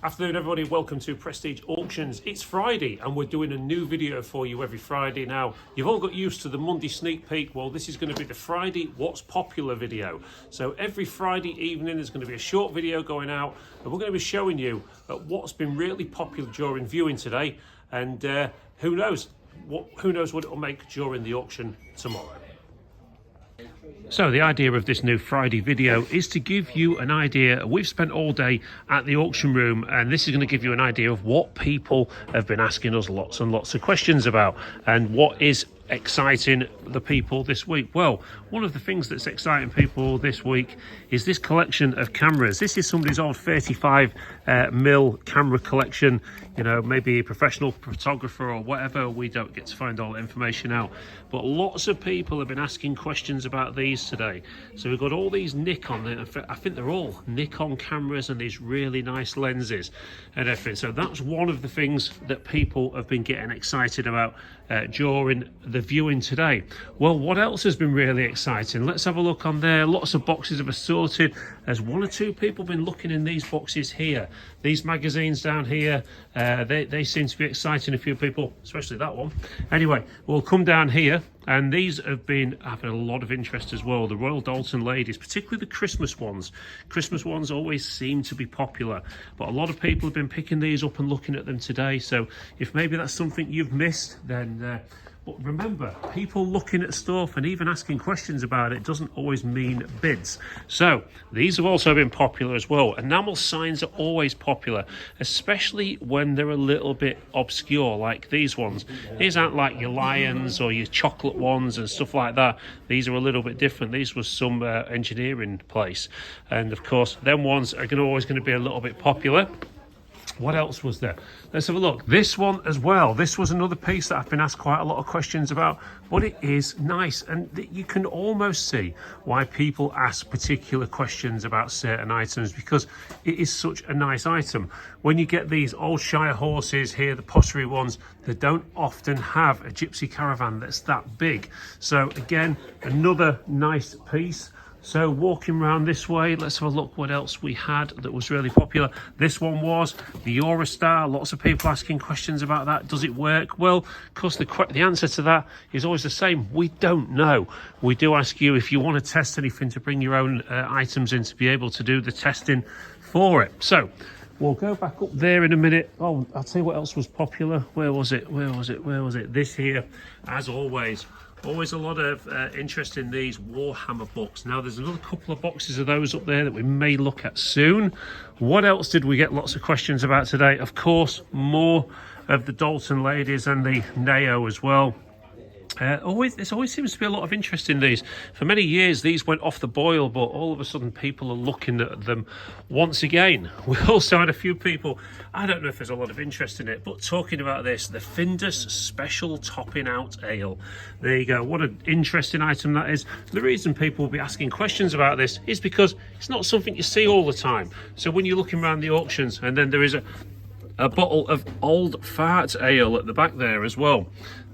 Afternoon everybody, welcome to Prestige Auctions. It's Friday and we're doing a new video for you every Friday now. You've all got used to the Monday sneak peek. Well, this is going to be the Friday What's Popular video. So every Friday evening there's going to be a short video going out and we're going to be showing you what's been really popular during viewing today, and who knows what it'll make during the auction tomorrow. So the idea of this new Friday video is to give you an idea. We've spent all day at the auction room and this is going to give you an idea of what people have been asking us lots and lots of questions about and what is exciting the people this week. Well, one of the things that's exciting people this week is this collection of cameras. This is somebody's old 35mm camera collection. You know, maybe a professional photographer or whatever. We don't get to find all the information out, but lots of people have been asking questions about these today. So we've got all these Nikon, I think they're all Nikon cameras, and these really nice lenses and everything. So that's one of the things that people have been getting excited about during the viewing today. Well, what else has been really exciting? Let's have a look on there. Lots of boxes have assorted. There's one or two people been looking in these boxes here. These magazines down here, they seem to be exciting a few people, especially that one. Anyway, we'll come down here, and these have been having a lot of interest as well. The Royal Dalton ladies, particularly the Christmas ones. Christmas ones always seem to be popular, but a lot of people have been picking these up and looking at them today. So if maybe that's something you've missed, then but remember, people looking at stuff and even asking questions about it doesn't always mean bids. So these have also been popular as well. Enamel signs are always popular, especially when they're a little bit obscure, like these ones. These aren't like your lions or your chocolate ones and stuff like that. These are a little bit different. These was some engineering place, and of course them ones are always going to be a little bit popular. What else was there? Let's have a look. This one as well. This was another piece that I've been asked quite a lot of questions about, but it is nice, and you can almost see why people ask particular questions about certain items, because it is such a nice item. When you get these old Shire horses here, the pottery ones, they don't often have a gypsy caravan that's that big. So again, another nice piece. So walking around this way, let's have a look what else we had that was really popular. This one was the Eurostar. Lots of people asking questions about that. Does it work? Well, of course, the answer to that is always the same. We don't know. We do ask you if you want to test anything to bring your own items in to be able to do the testing for it. So we'll go back up there in a minute. Oh, I'll tell you what else was popular. Where was it? This here, as always. Always a lot of interest in these Warhammer books. Now there's another couple of boxes of those up there that we may look at soon. What else did we get lots of questions about today? Of course, more of the Dalton ladies and the Neo as well. There always seems to be a lot of interest in these. For many years these went off the boil, but all of a sudden people are looking at them once again. We also had a few people, I don't know if there's a lot of interest in it, but talking about this, the Findus Special Topping Out Ale. There you go, what an interesting item that is. The reason people will be asking questions about this is because it's not something you see all the time. So when you're looking around the auctions, and then there is a bottle of Old Fart Ale at the back there as well.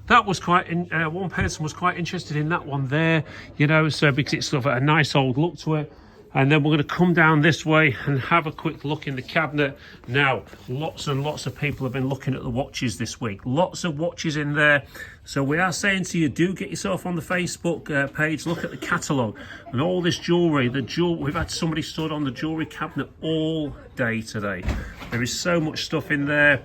That was quite, one person was quite interested in that one there, you know, so because it's sort of a nice old look to it. And then we're going to come down this way and have a quick look in the cabinet. Now, lots and lots of people have been looking at the watches this week. Lots of watches in there. So we are saying to you, do get yourself on the Facebook page, look at the catalogue and all this jewellery. We've had somebody stood on the jewellery cabinet all day today. There is so much stuff in there.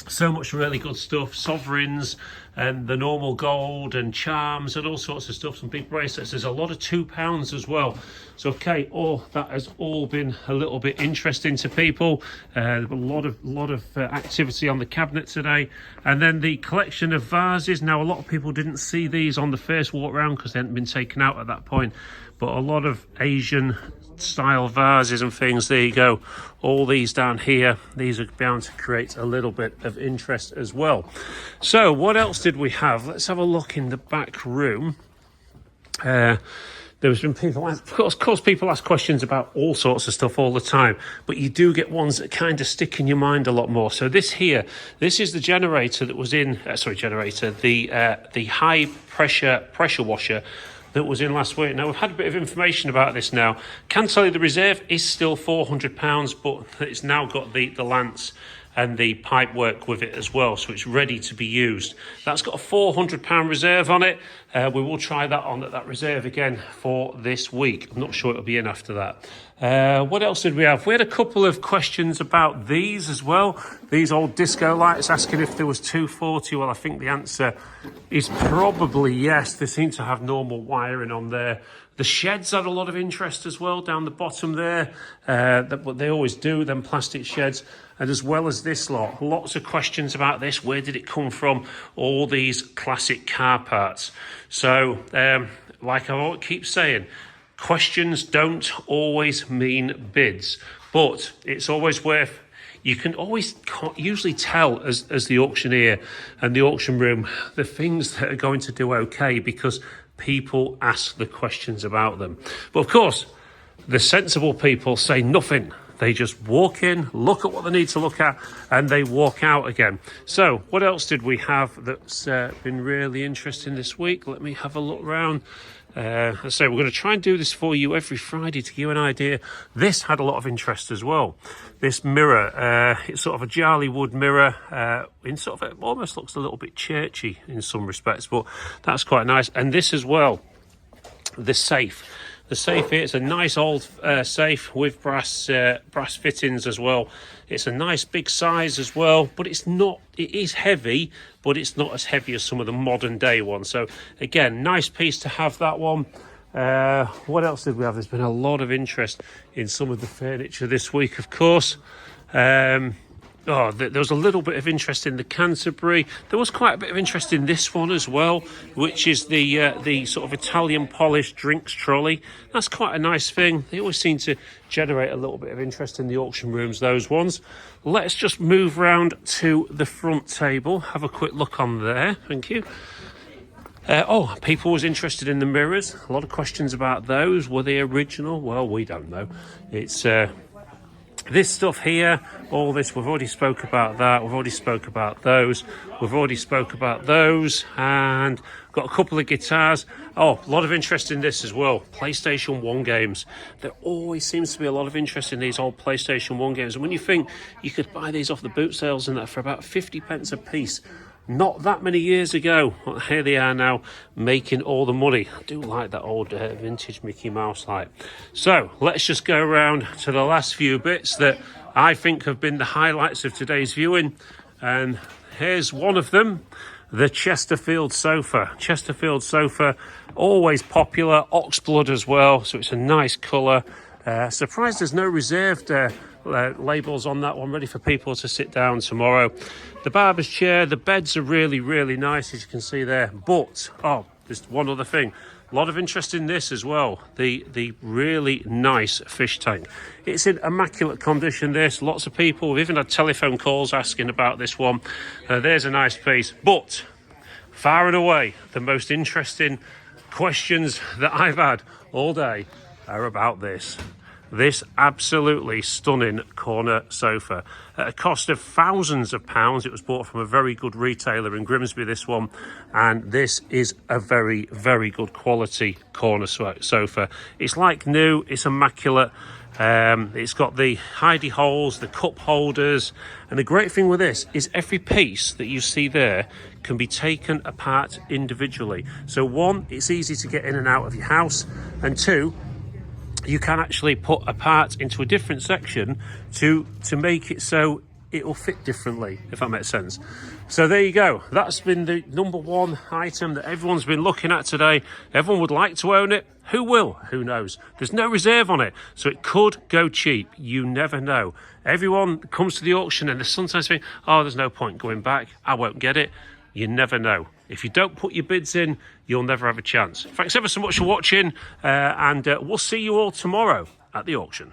So much really good stuff, sovereigns and the normal gold and charms and all sorts of stuff, some big bracelets. There's a lot of £2 as well. So okay, that has all been a little bit interesting to people. A lot of activity on the cabinet today. And then the collection of vases. Now a lot of people didn't see these on the first walk round because they hadn't been taken out at that point, but a lot of Asian style vases and things. There you go, all these down here, these are bound to create a little bit of interest as well. So what else did we have? Let's have a look in the back room. There's been people, of course people ask questions about all sorts of stuff all the time, but you do get ones that kind of stick in your mind a lot more. So this here, this is the generator that was in, the high pressure washer that was in last week. Now, we've had a bit of information about this now. Can tell you the reserve is still £400, but it's now got the lance and the pipe work with it as well, so it's ready to be used. That's got a £400 reserve on it. We will try that on at that reserve again for this week. I'm not sure it'll be in after that. What else did we have? We had a couple of questions about these as well. These old disco lights, asking if there was 240. Well, I think the answer is probably yes. They seem to have normal wiring on there. The sheds had a lot of interest as well down the bottom there, but they always do, them plastic sheds. And as well as this lot, lots of questions about this. Where did it come from? All these classic car parts. So, like I keep saying, questions don't always mean bids, but it's always worth. You can always usually tell as the auctioneer and the auction room the things that are going to do okay because people ask the questions about them. But of course, the sensible people say nothing. They just walk in, look at what they need to look at, and they walk out again. So what else did we have that's been really interesting this week? Let me have a look around. As I say, we're going to try and do this for you every Friday to give you an idea. This had a lot of interest as well. This mirror, it's sort of a jarly wood mirror. In sort of, it almost looks a little bit churchy in some respects, but that's quite nice. And this as well, the safe. The safe here, it's a nice old safe with brass fittings as well. It's a nice big size as well, but it is heavy, but it's not as heavy as some of the modern day ones. So again, nice piece to have that one. What else did we have? There's been a lot of interest in some of the furniture this week, of course. There was a little bit of interest in the Canterbury. There was quite a bit of interest in this one as well, which is the sort of Italian polished drinks trolley. That's quite a nice thing. They always seem to generate a little bit of interest in the auction rooms, those ones. Let's just move round to the front table. Have a quick look on there. Thank you. People was interested in the mirrors. A lot of questions about those. Were they original? Well, we don't know. It's... this stuff here, all this, we've already spoke about that. We've already spoke about those. We've already spoke about those. And got a couple of guitars. Oh, a lot of interest in this as well. PlayStation 1 games. There always seems to be a lot of interest in these old PlayStation 1 games. And when you think you could buy these off the boot sales and that for about 50 pence a piece, not that many years ago, well, here they are now making all the money. I do like that old vintage Mickey Mouse light. So let's just go around to the last few bits that I think have been the highlights of today's viewing. And here's one of them, the Chesterfield sofa. Chesterfield sofa, always popular, oxblood as well, so it's a nice colour. Surprised there's no reserved labels on that one, ready for people to sit down tomorrow. The barber's chair, the beds are really, really nice, as you can see there. But, there's one other thing. A lot of interest in this as well. The really nice fish tank. It's in immaculate condition, this. Lots of people, we've even had telephone calls asking about this one. There's a nice piece. But, far and away, the most interesting questions that I've had all day are about this. This absolutely stunning corner sofa. At a cost of thousands of pounds, it was bought from a very good retailer in Grimsby, this one. And this is a very, very good quality corner sofa. It's like new, it's immaculate. It's got the hidey holes, the cup holders. And the great thing with this is every piece that you see there can be taken apart individually. So one, it's easy to get in and out of your house. And two, you can actually put a part into a different section to make it so it'll fit differently, if that makes sense. So there you go. That's been the number one item that everyone's been looking at today. Everyone would like to own it. Who will? Who knows? There's no reserve on it, so it could go cheap. You never know. Everyone comes to the auction and they sometimes think, there's no point going back. I won't get it. You never know. If you don't put your bids in, you'll never have a chance. Thanks ever so much for watching, and we'll see you all tomorrow at the auction.